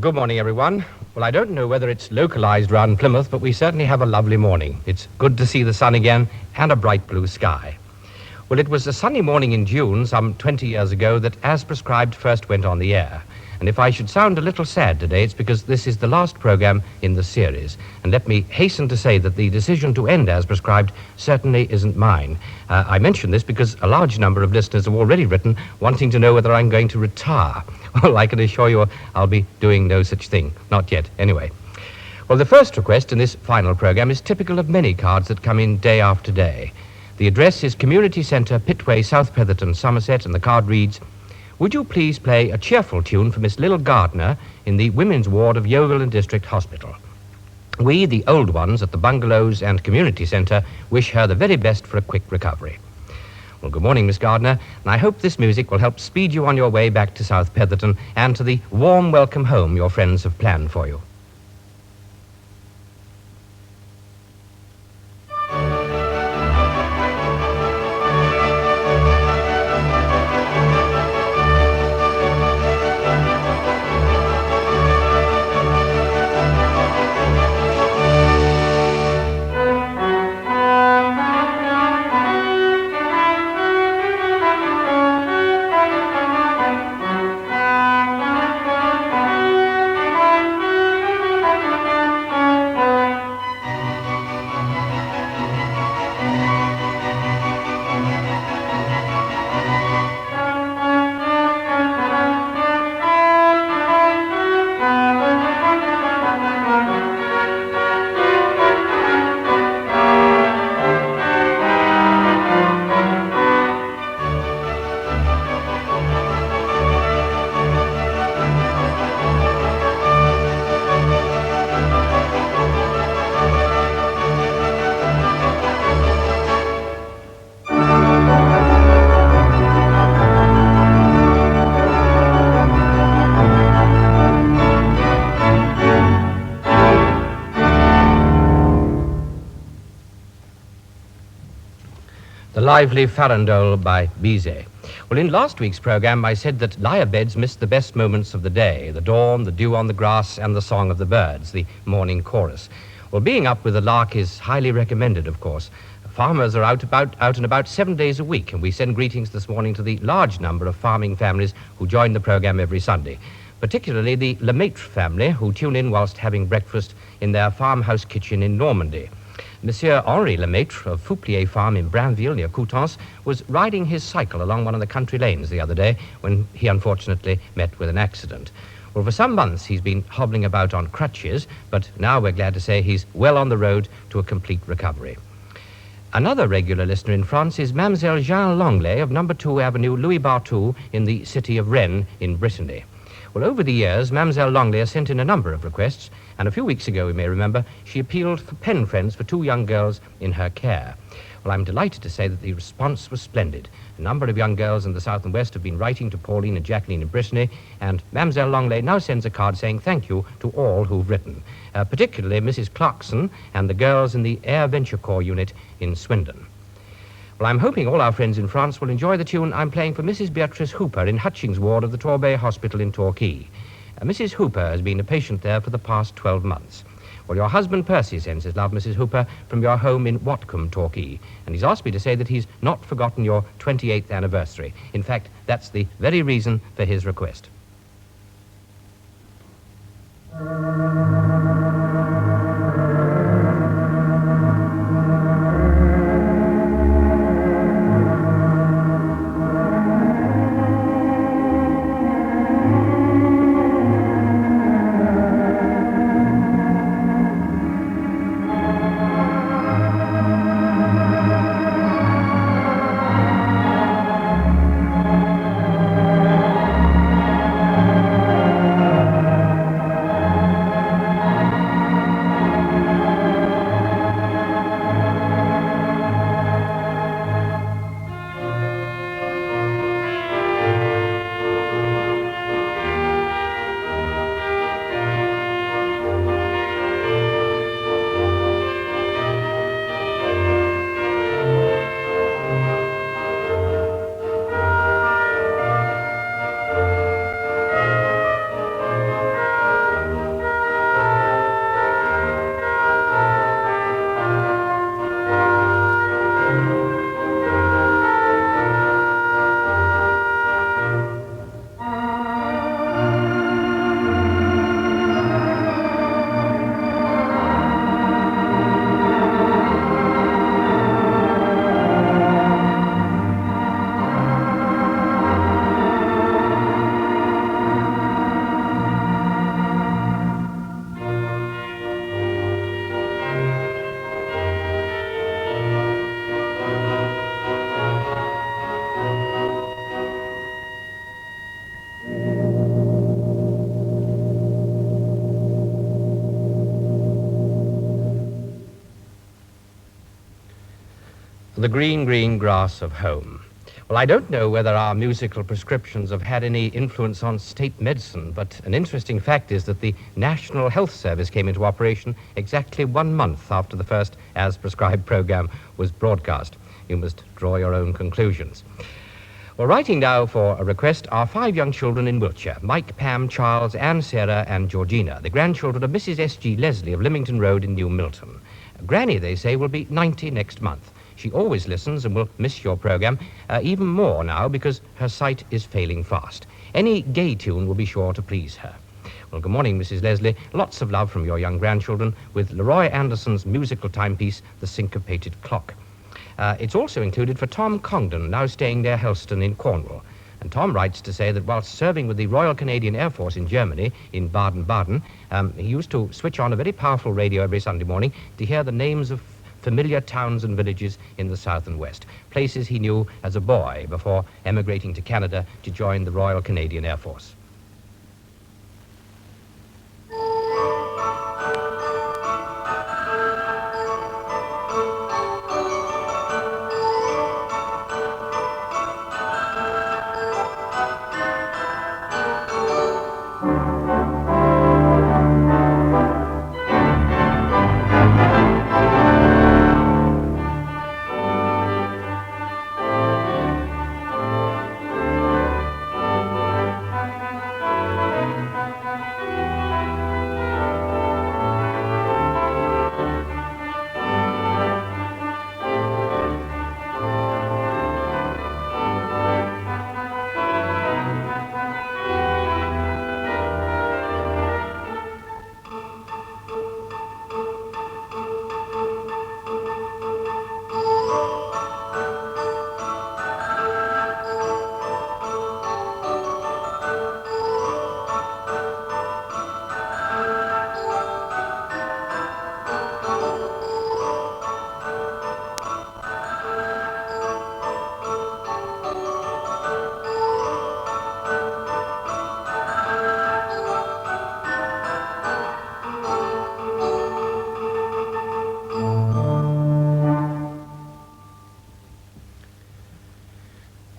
Good morning, everyone. Well, I don't know whether it's localized round Plymouth, but we certainly have a lovely morning. It's good to see the sun again and a bright blue sky. Well, it was a sunny morning in June, some 20 years ago, that As Prescribed first went on the air. And if I should sound a little sad today, it's because this is the last program in the series. And let me hasten to say that the decision to end As Prescribed certainly isn't mine. I mention this because a large number of listeners have already written wanting to know whether I'm going to retire. Well, I can assure you I'll be doing no such thing. Not yet, anyway. Well, the first request in this final program is typical of many cards that come in day after day. The address is Community Centre, Pitway, South Petherton, Somerset, and the card reads, "Would you please play a cheerful tune for Miss Lil Gardner in the Women's Ward of Yeovil and District Hospital? We, the old ones at the Bungalows and Community Centre, wish her the very best for a quick recovery." Well, good morning, Miss Gardner, and I hope this music will help speed you on your way back to South Petherton and to the warm welcome home your friends have planned for you. The lively farandole by Bizet. Well, in last week's program, I said that lie beds missed the best moments of the day, the dawn, the dew on the grass, and the song of the birds, the morning chorus. Well, being up with the lark is highly recommended, of course. Farmers are out and about 7 days a week, and we send greetings this morning to the large number of farming families who join the program every Sunday, particularly the Lemaitre family, who tune in whilst having breakfast in their farmhouse kitchen in Normandy. Monsieur Henri Lemaitre of Fouplier Farm in Brinville, near Coutances, was riding his cycle along one of the country lanes the other day when he unfortunately met with an accident. Well, for some months he's been hobbling about on crutches, but now we're glad to say he's well on the road to a complete recovery. Another regular listener in France is Mademoiselle Jean Langlais of No. 2 Avenue Louis Barthou in the city of Rennes in Brittany. Well, over the years, Mademoiselle Langlais has sent in a number of requests, and a few weeks ago, we may remember, she appealed for pen friends for 2 young girls in her care. Well, I'm delighted to say that the response was splendid. A number of young girls in the south and west have been writing to Pauline and Jacqueline in Brittany, and Mademoiselle Langlais now sends a card saying thank you to all who've written, particularly Mrs. Clarkson and the girls in the Air Venture Corps unit in Swindon. Well, I'm hoping all our friends in France will enjoy the tune I'm playing for Mrs. Beatrice Hooper in Hutchings Ward of the Torbay Hospital in Torquay. Mrs. Hooper has been a patient there for the past 12 months. Well, your husband Percy sends his love, Mrs. Hooper, from your home in Watcombe, Torquay, and he's asked me to say that he's not forgotten your 28th anniversary. In fact, that's the very reason for his request. The green, green grass of home. Well, I don't know whether our musical prescriptions have had any influence on state medicine, but an interesting fact is that the National Health Service came into operation exactly 1 month after the first as prescribed program was broadcast. You must draw your own conclusions. Well, writing now for a request are 5 young children in Wiltshire: Mike, Pam, Charles, Anne, Sarah, and Georgina, the grandchildren of Mrs. S.G. Leslie of Lymington Road in New Milton. Granny, they say, will be 90 next month. She always listens and will miss your program even more now because her sight is failing fast. Any gay tune will be sure to please her. Well, good morning, Mrs. Leslie. Lots of love from your young grandchildren with Leroy Anderson's musical timepiece, The Syncopated Clock. It's also included for Tom Congdon, now staying near Helston in Cornwall. And Tom writes to say that whilst serving with the Royal Canadian Air Force in Germany, in Baden-Baden, he used to switch on a very powerful radio every Sunday morning to hear the names of familiar towns and villages in the south and west, places he knew as a boy before emigrating to Canada to join the Royal Canadian Air Force.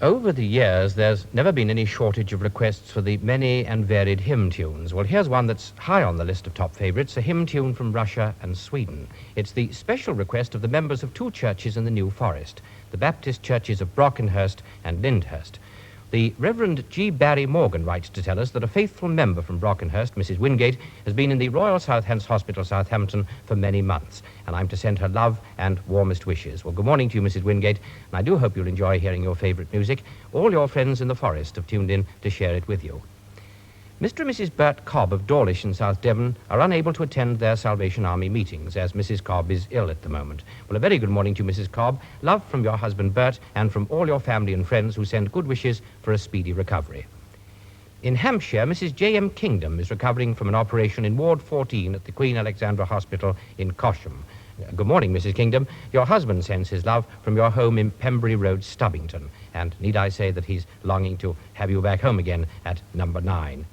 Over the years, there's never been any shortage of requests for the many and varied hymn tunes. Well, here's one that's high on the list of top favourites, a hymn tune from Russia and Sweden. It's the special request of the members of 2 churches in the New Forest, the Baptist churches of Brockenhurst and Lyndhurst. The Reverend G. Barry Morgan writes to tell us that a faithful member from Brockenhurst, Mrs. Wingate, has been in the Royal Southampton Hospital, Southampton, for many months, and I'm to send her love and warmest wishes. Well, good morning to you, Mrs. Wingate, and I do hope you'll enjoy hearing your favourite music. All your friends in the forest have tuned in to share it with you. Mr. and Mrs. Bert Cobb of Dawlish in South Devon are unable to attend their Salvation Army meetings as Mrs. Cobb is ill at the moment. Well, a very good morning to you, Mrs. Cobb. Love from your husband Bert and from all your family and friends who send good wishes for a speedy recovery. In Hampshire, Mrs. J.M. Kingdom is recovering from an operation in Ward 14 at the Queen Alexandra Hospital in Cosham. Good morning, Mrs. Kingdom. Your husband sends his love from your home in Pembury Road, Stubbington. And need I say that he's longing to have you back home again at number 9.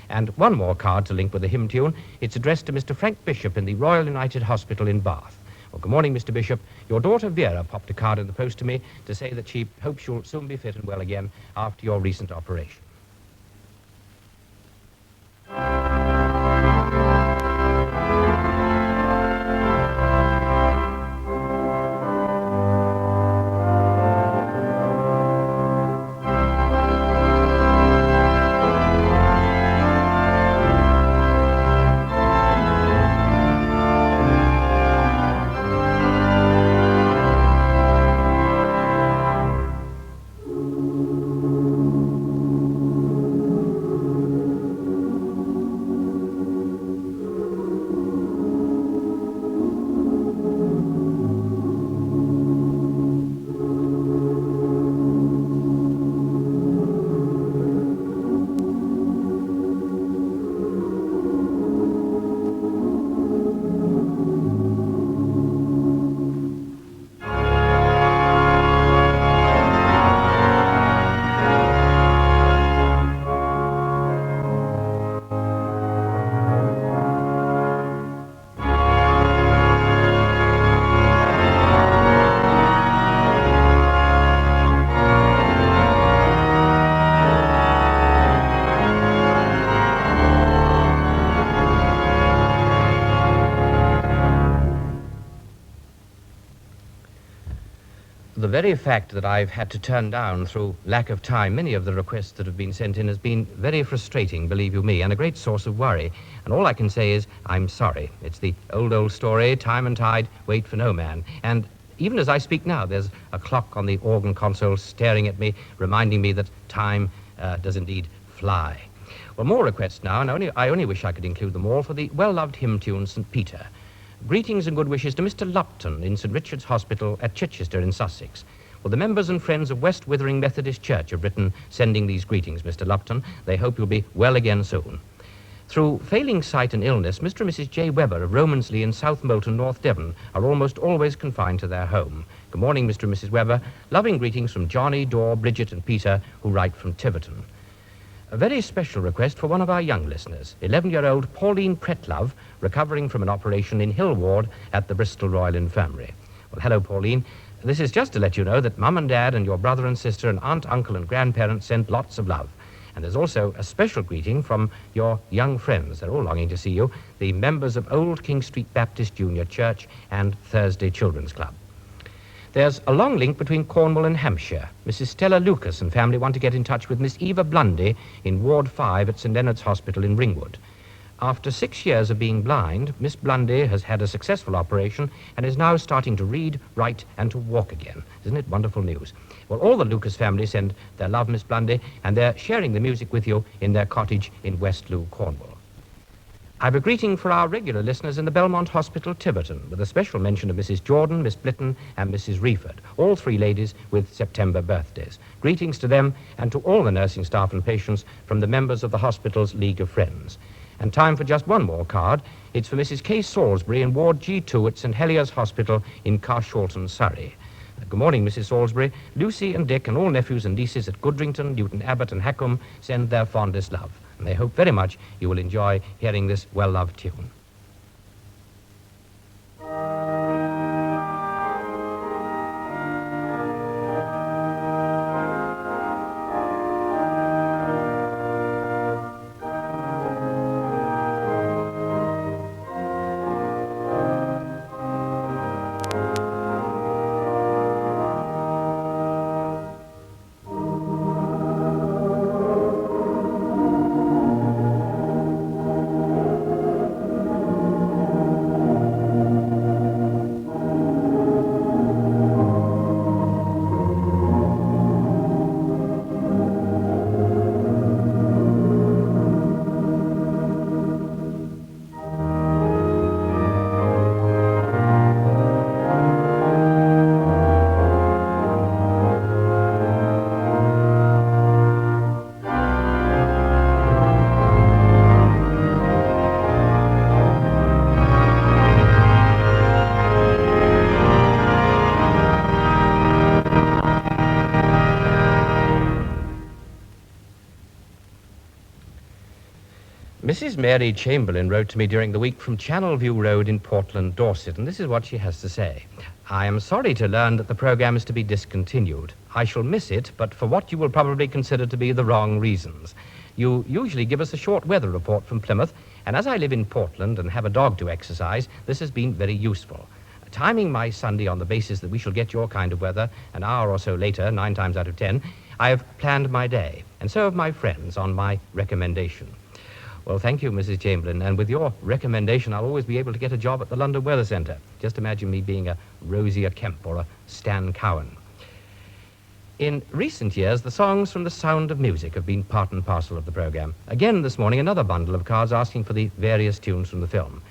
And one more card to link with the hymn tune. It's addressed to Mr. Frank Bishop in the Royal United Hospital in Bath. Well, good morning, Mr. Bishop. Your daughter Vera popped a card in the post to me to say that she hopes you'll soon be fit and well again after your recent operation. the very fact that I've had to turn down through lack of time many of the requests that have been sent in has been very frustrating, believe you me, and a great source of worry. And all I can say is, I'm sorry. It's the old story, time and tide wait for no man. And even as I speak now, there's a clock on the organ console staring at me, reminding me that time does indeed fly. Well, more requests now, and I only wish I could include them all for the well-loved hymn tune, St. Peter. Greetings and good wishes to Mr. Lupton in St. Richard's Hospital at Chichester in Sussex. Well, the members and friends of West Withering Methodist Church have written sending these greetings, Mr. Lupton. They hope you'll be well again soon. Through failing sight and illness, Mr. and Mrs. J. Webber of Romansley in South Molton, North Devon, are almost always confined to their home. Good morning, Mr. and Mrs. Webber. Loving greetings from Johnny, Dor, Bridget and Peter, who write from Tiverton. A very special request for one of our young listeners, 11-year-old Pauline Pretlove, recovering from an operation in Hill Ward at the Bristol Royal Infirmary. Well, hello, Pauline. This is just to let you know that Mum and Dad and your brother and sister and aunt, uncle and grandparents sent lots of love. And there's also a special greeting from your young friends. They're all longing to see you, the members of Old King Street Baptist Junior Church and Thursday Children's Club. There's a long link between Cornwall and Hampshire. Mrs. Stella Lucas and family want to get in touch with Miss Eva Blundy in Ward 5 at St. Leonard's Hospital in Ringwood. After 6 years of being blind, Miss Blundy has had a successful operation and is now starting to read, write and to walk again. Isn't it wonderful news? Well, all the Lucas family send their love, Miss Blundy, and they're sharing the music with you in their cottage in West Loo, Cornwall. I've a greeting for our regular listeners in the Belmont Hospital, Tiverton, with a special mention of Mrs. Jordan, Miss Blitten and Mrs. Reeford, all three ladies with September birthdays. Greetings to them and to all the nursing staff and patients from the members of the hospital's League of Friends. And time for just one more card. It's for Mrs. K. Salisbury in Ward G2 at St. Helier's Hospital in Carshalton, Surrey. Good morning, Mrs. Salisbury. Lucy and Dick and all nephews and nieces at Goodrington, Newton Abbot and Hackham send their fondest love. And they hope very much you will enjoy hearing this well-loved tune. Mrs. Mary Chamberlain wrote to me during the week from Channelview Road in Portland, Dorset, and this is what she has to say. I am sorry to learn that the programme is to be discontinued. I shall miss it, but for what you will probably consider to be the wrong reasons. You usually give us a short weather report from Plymouth, and as I live in Portland and have a dog to exercise, this has been very useful. Timing my Sunday on the basis that we shall get your kind of weather an hour or so later, 9 times out of 10, I have planned my day, and so have my friends on my recommendation. Well, thank you, Mrs. Chamberlain, and with your recommendation, I'll always be able to get a job at the London Weather Centre. Just imagine me being a Rosie Kemp or a Stan Cowan. In recent years, the songs from The Sound of Music have been part and parcel of the programme. Again this morning, another bundle of cards asking for the various tunes from the film.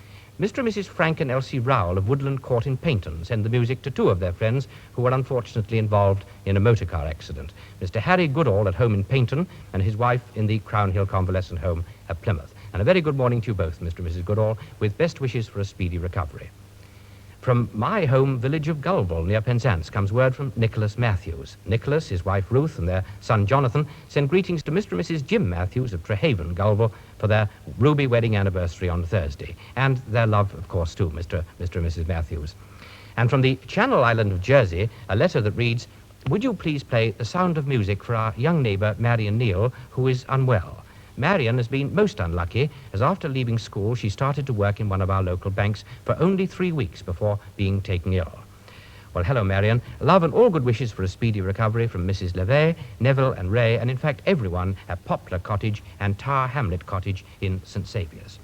Mr. and Mrs. Frank and Elsie Rowell of Woodland Court in Paynton send the music to two of their friends who were unfortunately involved in a motor car accident. Mr. Harry Goodall at home in Paynton and his wife in the Crown Hill Convalescent Home at Plymouth. And a very good morning to you both, Mr. and Mrs. Goodall, with best wishes for a speedy recovery. From my home village of Gulville, near Penzance, comes word from Nicholas Matthews. Nicholas, his wife Ruth, and their son Jonathan send greetings to Mr. and Mrs. Jim Matthews of Trehaven, Gulville, for their ruby wedding anniversary on Thursday. And their love, of course, too, Mr. and Mrs. Matthews. And from the Channel Island of Jersey, a letter that reads, "Would you please play The Sound of Music for our young neighbour, Marion Neal, who is unwell? Marion has been most unlucky, as after leaving school, she started to work in one of our local banks for only 3 weeks before being taken ill. Well, hello, Marion. Love and all good wishes for a speedy recovery from Mrs. LeVay, Neville and Ray, and in fact everyone at Poplar Cottage and Tower Hamlet Cottage in St. Saviour's.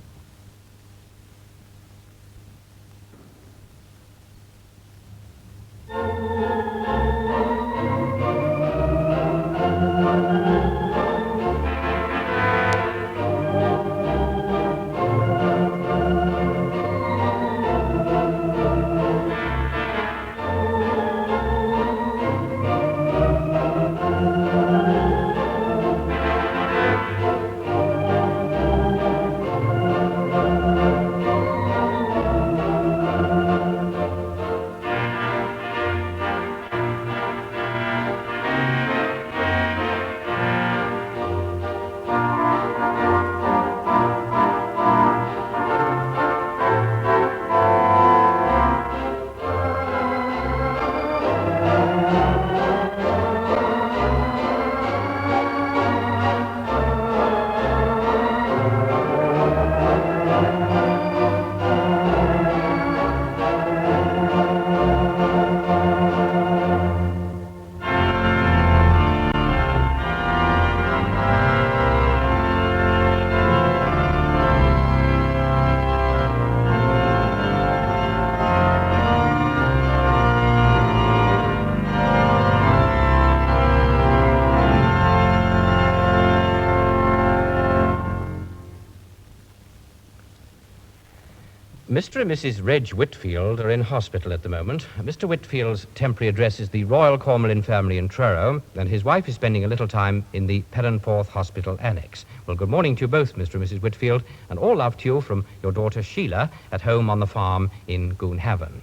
Mr. and Mrs. Reg Whitfield are in hospital at the moment. Mr. Whitfield's temporary address is the Royal Cornwall Infirmary in Truro, and his wife is spending a little time in the Perranporth Hospital Annex. Well, good morning to you both, Mr. and Mrs. Whitfield, and all love to you from your daughter Sheila at home on the farm in Goonhaven.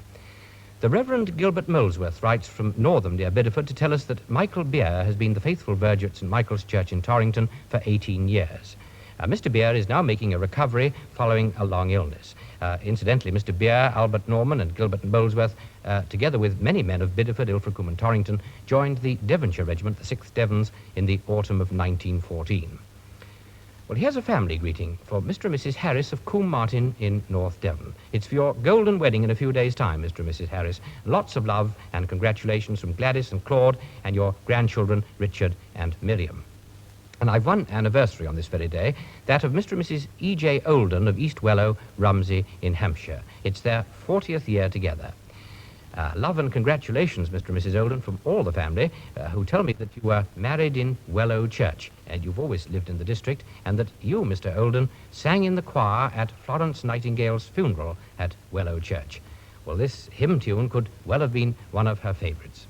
The Reverend Gilbert Molesworth writes from Northam near Bideford to tell us that Michael Beer has been the faithful verger at St. Michael's Church in Torrington for 18 years. Mr. Beer is now making a recovery following a long illness. Incidentally, Mr. Beer, Albert Norman and Gilbert Molesworth, together with many men of Bideford, Ilfracombe and Torrington, joined the Devonshire Regiment, the 6th Devons, in the autumn of 1914. Well, here's a family greeting for Mr. and Mrs. Harris of Combe Martin in North Devon. It's for your golden wedding in a few days' time, Mr. and Mrs. Harris. Lots of love and congratulations from Gladys and Claude and your grandchildren, Richard and Miriam. And I've one anniversary on this very day, that of Mr. and Mrs. E.J. Olden of East Wellow, Rumsey in Hampshire. It's their 40th year together. Love and congratulations, Mr. and Mrs. Olden, from all the family, who tell me that you were married in Wellow Church, and you've always lived in the district, and that you, Mr. Olden, sang in the choir at Florence Nightingale's funeral at Wellow Church. Well, this hymn tune could well have been one of her favourites.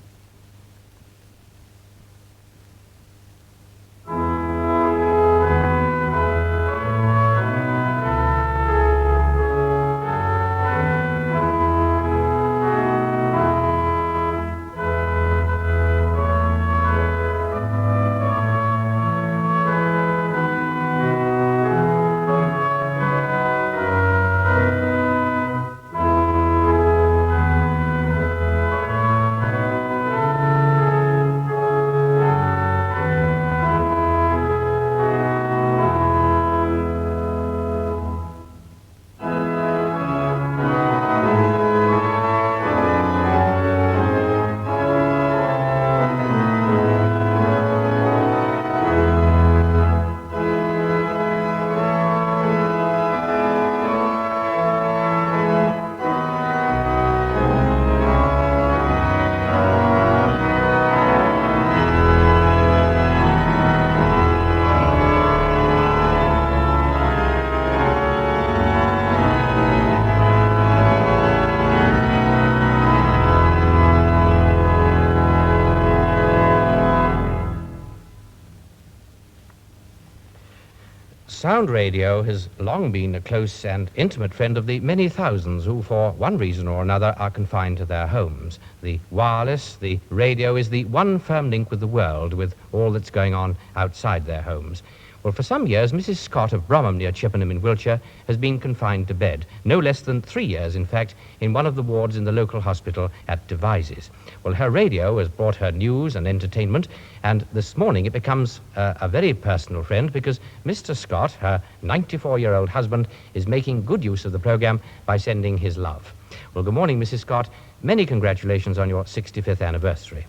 Sound radio has long been a close and intimate friend of the many thousands who, for one reason or another, are confined to their homes. The wireless, the radio, is the one firm link with the world, with all that's going on outside their homes. Well, for some years, Mrs. Scott of Bromham near Chippenham in Wiltshire has been confined to bed, no less than 3 years, in fact, in one of the wards in the local hospital at Devizes. Well, her radio has brought her news and entertainment, and this morning it becomes a very personal friend because Mr. Scott, her 94-year-old husband, is making good use of the programme by sending his love. Well, good morning, Mrs. Scott. Many congratulations on your 65th anniversary.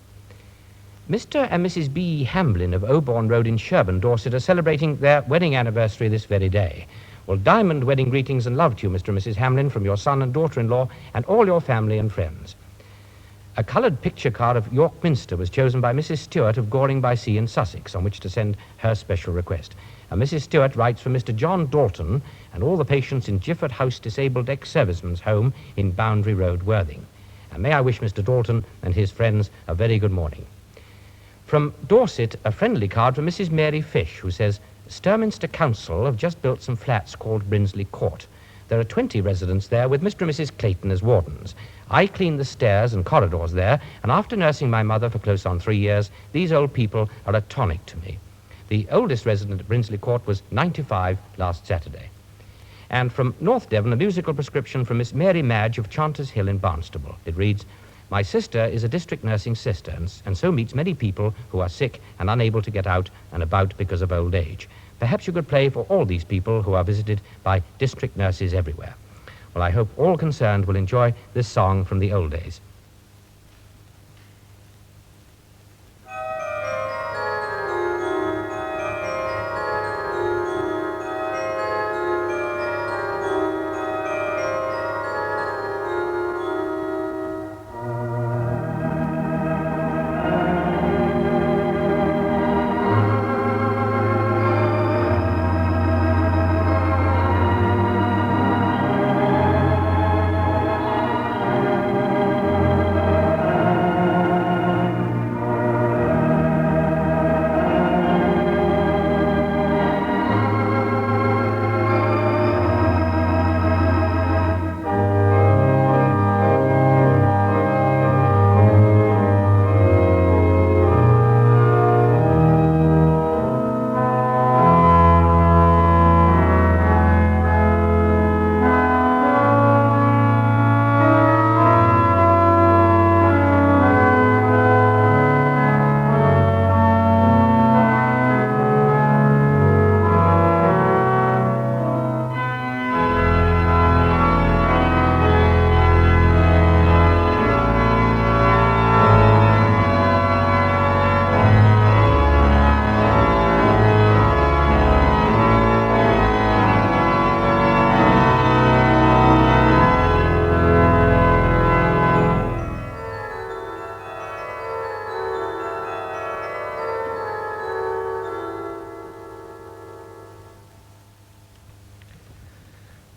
Mr. and Mrs. B. Hamblin of Oborne Road in Sherborne, Dorset, are celebrating their wedding anniversary this very day. Well, diamond wedding greetings and love to you, Mr. and Mrs. Hamlin, from your son and daughter-in-law and all your family and friends. A coloured picture card of York Minster was chosen by Mrs. Stewart of Goring by Sea in Sussex, on which to send her special request. And Mrs. Stewart writes for Mr. John Dalton and all the patients in Gifford House Disabled Ex-Servicemen's Home in Boundary Road, Worthing. And may I wish Mr. Dalton and his friends a very good morning. From Dorset, a friendly card from Mrs. Mary Fish, who says, Sturminster Council have just built some flats called Brinsley Court. There are 20 residents there with Mr. and Mrs. Clayton as wardens. I clean the stairs and corridors there, and after nursing my mother for close on 3 years, these old people are a tonic to me. The oldest resident at Brinsley Court was 95 last Saturday. And from North Devon, a musical prescription from Miss Mary Madge of Chanters Hill in Barnstable. It reads, My sister is a district nursing sister and so meets many people who are sick and unable to get out and about because of old age. Perhaps you could play for all these people who are visited by district nurses everywhere. Well, I hope all concerned will enjoy this song from the old days.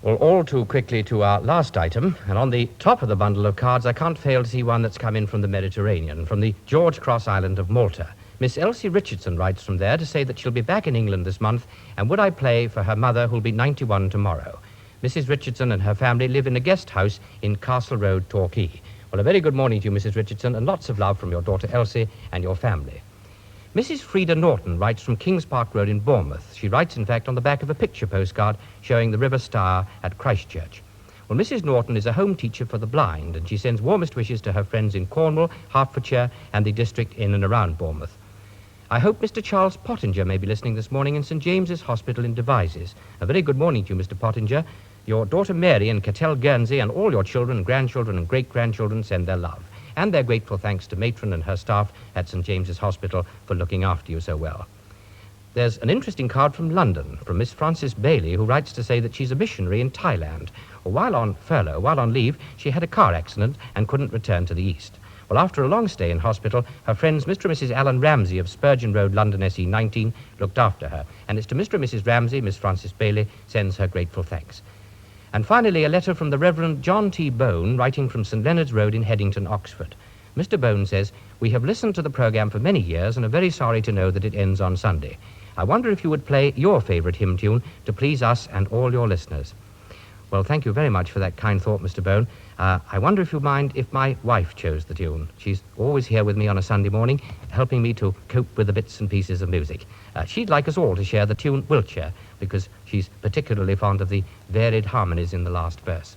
Well, all too quickly to our last item, and on the top of the bundle of cards, I can't fail to see one that's come in from the Mediterranean, from the George Cross Island of Malta. Miss Elsie Richardson writes from there to say that she'll be back in England this month, and would I play for her mother, who'll be 91 tomorrow. Mrs. Richardson and her family live in a guest house in Castle Road, Torquay. Well, a very good morning to you, Mrs. Richardson, and lots of love from your daughter Elsie and your family. Mrs. Frida Norton writes from Kings Park Road in Bournemouth. She writes, in fact, on the back of a picture postcard showing the River Stour at Christchurch. Well, Mrs. Norton is a home teacher for the blind, and she sends warmest wishes to her friends in Cornwall, Hertfordshire, and the district in and around Bournemouth. I hope Mr. Charles Pottinger may be listening this morning in St. James's Hospital in Devizes. A very good morning to you, Mr. Pottinger. Your daughter Mary in Cattell, Guernsey, and all your children, grandchildren, and great-grandchildren send their love. And their grateful thanks to Matron and her staff at St. James's Hospital for looking after you so well. There's an interesting card from London, from Miss Frances Bailey, who writes to say that she's a missionary in Thailand. While on furlough, while on leave, she had a car accident and couldn't return to the East. Well, after a long stay in hospital, her friends Mr. and Mrs. Alan Ramsey of Spurgeon Road, London, SE 19, looked after her. And it's to Mr. and Mrs. Ramsey, Miss Frances Bailey sends her grateful thanks. And finally, a letter from the Reverend John T. Bone, writing from St. Leonard's Road in Headington, Oxford. Mr. Bone says, "We have listened to the programme for many years and are very sorry to know that it ends on Sunday. I wonder if you would play your favourite hymn tune to please us and all your listeners." Well, thank you very much for that kind thought, Mr. Bone. I wonder if you mind if my wife chose the tune. She's always here with me on a Sunday morning, helping me to cope with the bits and pieces of music. She'd like us all to share the tune Wiltshire, because she's particularly fond of the varied harmonies in the last verse.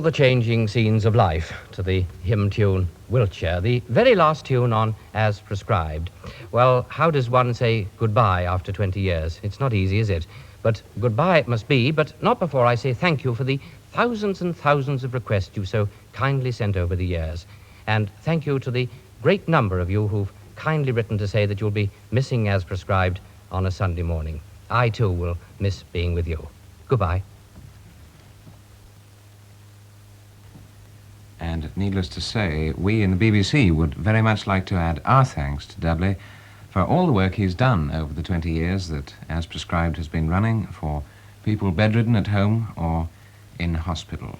the changing scenes of life to the hymn tune Wiltshire, the very last tune on As Prescribed. Well, how does one say goodbye after 20 years? It's not easy, is it? But goodbye it must be, but not before I say thank you for the thousands and thousands of requests you've so kindly sent over the years. And thank you to the great number of you who've kindly written to say that you'll be missing As Prescribed on a Sunday morning. I, too, will miss being with you. Goodbye. And needless to say, we in the BBC would very much like to add our thanks to Dudley for all the work he's done over the 20 years that As Prescribed has been running for people bedridden at home or in hospital.